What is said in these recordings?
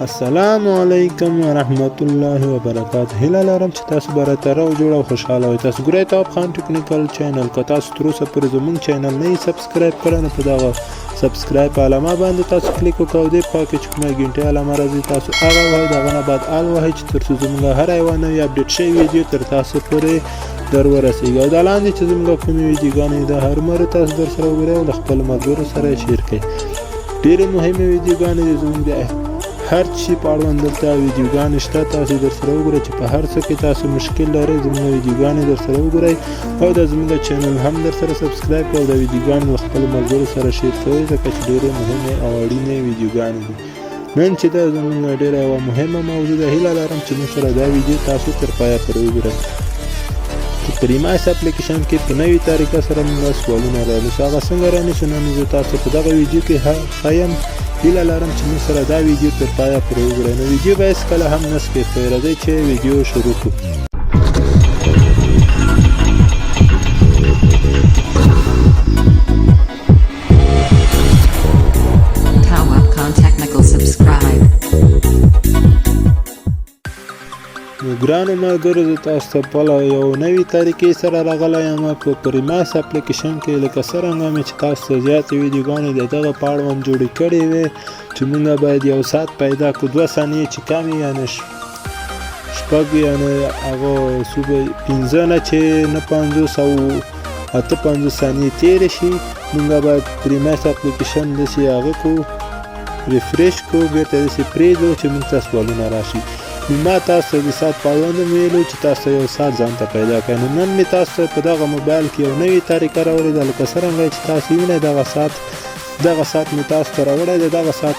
السلام علیکم ورحمت الله وبرکاته. هیله لرم چې تاسو به راتره او جوړ او خوشحاله وئ. تاسو ګورئ تواب خان ټیکنیکل چینل. که تاسو تر اوسه پورې زموږ چینل نه یې سبسکرایب کړی نو په دغه سبسکرایب په علامه باندې تاسو کلیک وکړئ او دې خوا کې چې کومه ګنټۍ علامه راځي تاسو هغه ووهئ، د هغه نه بعد آل ووهئ چې تر څو زموږ هره یوه نوې اپډیټ شوې ویډیو تر تاسو پورې در ورسېږي. او دا لاندې چې زموږ کومې ویډیوګانې د هرومرو تاسو در سره وګورئ او د خپلو ملګرو سره یې شیر کړئ. ډېرې مهمې ویډیوګانې دي زموږ د هر شي په اړوند دلته ویډیوګانې شته، تاسو در سره وګورئ چې په هر څه کې تاسو مشکل لرئ زموږ ویډیوګانې در سره وګورئ او د زموږ چینل هم در سره سبسکرایب کړئ او د ویډیوګانو له خپلو ملګرو سره شیر کوئ ځکه چې ډېرې مهمې او اړینې ویډیوګانې دي. نن چې دا زموږ ډېره یوه مهمه موضوع ده، هیله لرم چې موږ سره دا ویډیو تاسو تر پایه پورې وګورئ. په ریمایس اپلیکیشن کې په نوې طریقه سره موږ سوالونه رانیسو. هغه څنګه رانیسو نن زه تاسو په دغه ویډیو کې ښیم. هیله لرم چې موږ سره دا ویډیو تر پایه پورې وګورئ. نو ویډیو به هېڅکله هم نه سکیپوئ. راځئ چې ویډیو شروع کړو. ګرانو ملګرو، زه تاسو ته په یو نوې طریقې سره راغلی یم په ریمایس اپلیکیشن کې. لکه څرنګه مې چې تاسو ته زیاتې ویډیوګانې د دغه په اړوند جوړې کړې وې چې موږ باید یو ساعت پیدا کړو، 2 ثانیې چې کم وي یعنې شپږ یعنې هغه 15 نه چې نه 50 او 58 ثانیې تېرې شي، موږ باید ریمایس اپلیکیشن داسې هغه کړو، ریفریش کړو، بېرته داسې پرېږدو چې موږ ته سوالونه راشي. نو ما تاسو ته د ساعت پابند ویلو چې تاسو یو ساعت ځان ته پیدا کړئ. نو نن مې تاسو ته په دغه موبایل کې یو نوې طریقه راوړې ده. لکه څرنګه چې تاسو وینئ دغه ساعت مې تاسو ته راوړی دی. دغه ساعت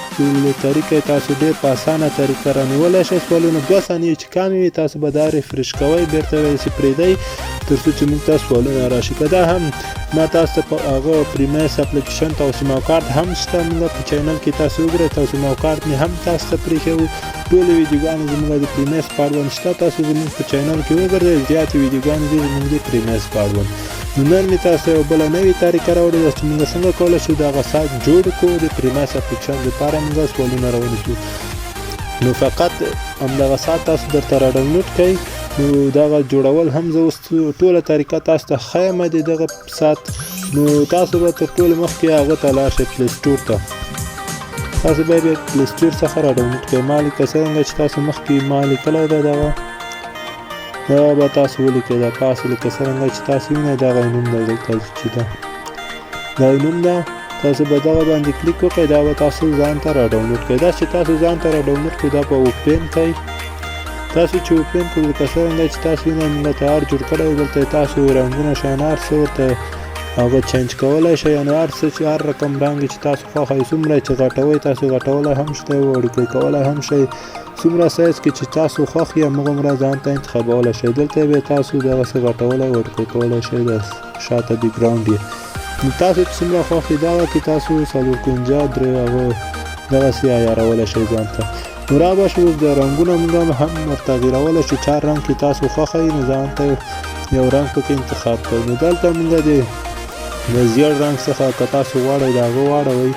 طریقه تاسو ډېر په اسانه طریقه رانیولی شئ. سوالونه 2 ثانیې چې کم وي تاسو به دا ریفریش کوئ، بېرته به یې پرېږدئ تر څو چې موږ ته سوالونه راشي. که دا هم ما تاسو ته په هغه پریمایس اپلیکیشن توسیمه کارت هم شته، موږ په چینل کې تاسو وګورئ توسیمه کارت مې هم تاسو ته پرېښی. ټولې ویډیوګانې زموږ د پریمایس په اړوند شته، تاسو زموږ په چینل کې وګورئ، زیاتې ویډیوګانې دي زموږ د پریمایس په اړوند. نو نن مې تاسو یو بله نوې طریقه راوړې ده چې موږ څنګه کولی شو دغه ساعت جوړ کړو. د پریمایس اپلیکیشن لپاره موږ سوالونه راونیسو. نو فقط همدغه ساعت تاسو درته راډاونلوډ کړئ. نو دغه جوړول هم زه اوس ټوله طریقه تاسو ته ښیم د دغه ساعت. نو تاسو به تر ټولو مخکې هغه ته لاړ شئ، پلی سټور ته. تاسو به یې پلی سټور څخه راډاونلوډ کړئ. ما لکه څرنګه چې تاسو مخکې ما لیکلی ده دغه به تاسو ولیکئ. دا پاسه لکه څرنګه چې تاسو وینئ دغه یې نوم ده، دلته چې ده دا یې نوم ده. تاسو به دغه باندې کلیک وکړئ، دا به تاسو ځان ته راډاونلوډ کړئ. دا چې تاسو ځان ته راډاونلوډ کړئ دا به اوپن کړئ. تاسو چې اوپن کړئ لکه څرنګه چې تاسو وینئ موږ ته هر جوړ کړی. دلته تاسو رنګونه شیان هر څه ورته هغه چینج کولی شئ، یعنې هر څه چې هر رقم رنګ چې تاسو خوښوئ، څومره چې غټوئ تاسو غټولی هم شته، وړوکی کولی هم شئ، څومره سایز کې چې تاسو خوښ یې همغومره ځان ته انتخابولی شئ. دلته به تاسو دغسې غټولی وړوکی کولی شئ، د شاته بیکګراونډ یې. نو تاسو چې څومره خوښ یې دغه کې تاسو 453 هغه دغسې عیارولی شئ ځان ته. نو را به شو اوس د رنګونه موږ هم ورتغیرولی شو. 4 رنګ کې تاسو خوښه یې نو ځان ته یو رنګ پکې انتخاب کړئ. نو دلته موږ د زیړ رنګ څخه که تاسو غواړئ د هغه واړوئ.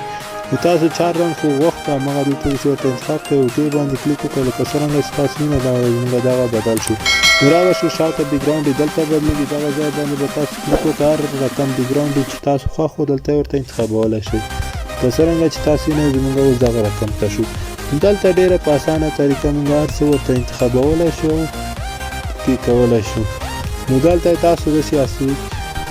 نو تاسو 4 رنګ خو غوښته همغه دلته چې ورته انتخاب کړئ، اوکې باندې کلیک وکړئ. لکه څرنګه چې تاسو وینئ زموږ دغه بدل شو. نو را به شو شاته بیکګراونډ یې دلته بدلېږي. دغه ځای باندې به تاسو کلیک وکړئ، هر رقم بیکګراونډ چې تاسو خوښ و دلته ورته انتخابولی شئ. که څرنګه چې تاسو وینئ زموږ اوس دغه رقم ته شو. دلته ډېره په اسانه طریقه موږ هر څه ورته انتخابولی شو، کې کولی شو. نو دلته تاسو داسې اصلي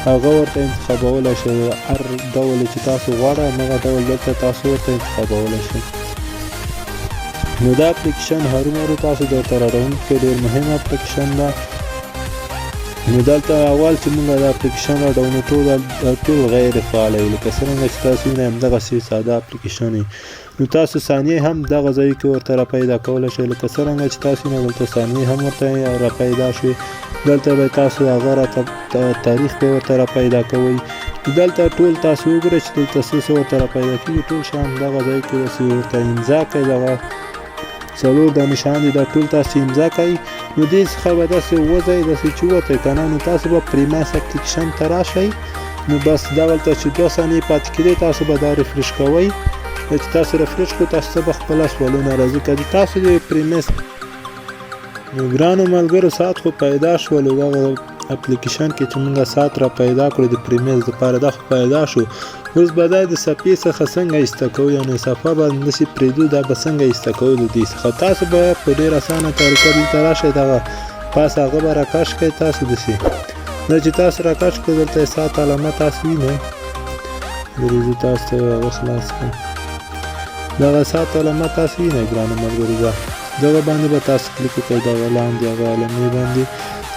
هغه ورته انتخابولی شئ، هر ډول چې تاسو غواړئ همغه ډول دلته تاسو ورته انتخابولی شئ. نو دا اپلیکیشن هرومرو تاسو درته راډاونلوډ کړئ، ډېر مهم اپلیکیشن ده. نو دلته اول چې موږ دا اپلیکیشن راډاونلوډ کړو دا ټول غیر فعاله وي. لکه څرنګه چې تاسو وینئ همدغسې ساده اپلیکیشن وي. نو تاسو ثانیې هم دغه ځای کې ورته راپیدا کولی شئ. لکه څرنګه چې تاسو وینئ دلته ثانیې هم ورته راپیدا شوې. دلته به تاسو هغه راته تاریخ به ورته راپیدا کوئ. دلته ټول تاسو وګورئ چې دلته څه ورته راپیدا کېږي. ټول شیان دغه ځای کې داسې ورته امضا کړئ. دغه 4 د نشان دي دا ټول تاسو امضا کوئ. نو دې څخه به داسې وځئ داسې چې ووتئ که نه. نو تاسو به پریمایس اپلیکیشن ته راشئ. نو بس دلته چې 2 ثانیې پاتې کېدی تاسو به دا ریفریش کوئ. چې تاسو ریفریش کړئ تاسو ته به خپله سوالونه راځي. که تاسو د پریمس نو ګرانو ملګرو ساعت خو پیدا شولو دغه اپلیکیشن کې چې موږ ساعت را پیدا کړو د پریمس دپاره دا خو پیدا شو. اوس به دا د صفحې څخه څنګه ایسته کوو یعنې صفحه به همداسې پرېږدو دا به څنګه ایسته کوو د دې څخه تاسو به په ډېر اسانه طریقه دلته راشئ دغه پاس هغه به راکش کړئ تاسو داسې دا چې تاسو راکش کړئ دلته یې ساعت علامه تاسو وینئ زه تاسو ته هغه خلاص کړم دغه ساعت علامه تاسو وینئ ګرانو ملګرو دغه باندې به تاسو کلیک وکړئ دغه لاندې هغه علامې باندې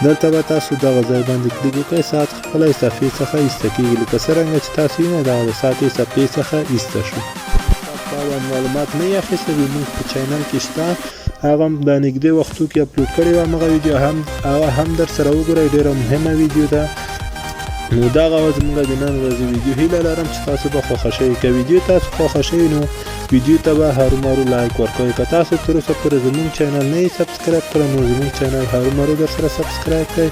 دلته به تاسو دغه ځای باندې کلیک وکړئ ساعت خپله یې صفحې څخه ایسته کېږي لکه څرنګه چې تاسو وینئ دغه د ساعت یې صفحې څخه ایسته شو. په اړه معلومات نه یې اخیستی زموږ په چینل کې شته هغه هم د نږدې وختو کې اپلوډ کړې وه هغه ویډیو هغه هم در سره وګورئ ډېره مهمه ویډیو ده. نو دغه وه زموږ د نن ورځې ویډیو هیله لرم چې تاسو به خوښه شوي که ویډیو تاسو خوښه شوي نو ویډیو ته به هرومرو لایک ورکوئ که تاسو تر اوسه پورې زموږ چینل نه یې سبسکرایب کړی نو زموږ چینل هرومرو در سره سبسکرایب کړئ.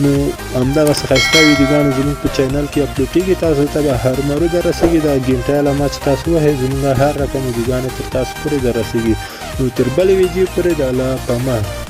نو همدغسې ښایسته ویډیوګانې زموږ په چینل کې اپلوډ کېږي تاسو ته به هرومرو در رسېږي دا ګینټۍ علامه چې تاسو وهئ زموږ هر رقم ویډیوګانې تر تاسو پورې در رسېږي. نو تر بلې ویډیو پورې د الله په امان.